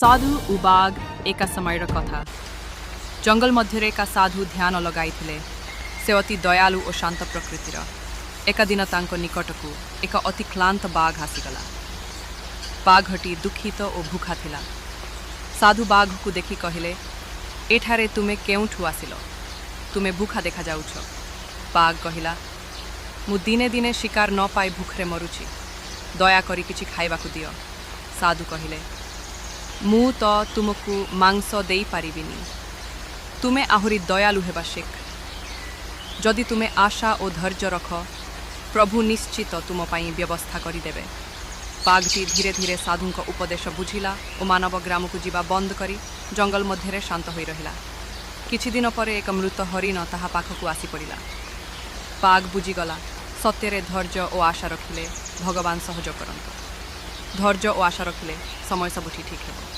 साधु उ बाघ एका समयर कथा जंगल मध्य एका साधु ध्यान लगाई से अति दयालु और शांत प्रकृतिर एक दिन तांको निकटकू एक अति क्लांत बाघ आसीगला। बाघटी दुखित और भूखा थिला। साधु बाघ को देखि कहले, एठारे तुमे केउठू आसिल, तुमे भूखा देखा जाउछ। बाघ कहिला, मु दिने दिने शिकार न पाई भूखरे मरुची, दया करी किछि खाइबाकू दियो। साधु कहिले, मु तो तुमको मांस देई पारिबिनी, तुमे आहुरी दयालु हेबा शिख। जदि तुमे आशा और धैर्य रख, प्रभु निश्चित तुम पाई व्यवस्था करिदेबे। बाघटी धीरे धीरे साधुंक उपदेश बुझिला और मानव ग्राम को जीवा बंद करी जंगल मध्य शांत होई रहिला। किछि दिन परे एक मृत हरिण ताहा पाखकू आसी पड़िला। बाघ बुझीगला, सत्यरे धैर्य और आशा रखिले भगवान सहयोग करंत। धैर्य और आशा रखिले समय सबुठी ठीक हेबो।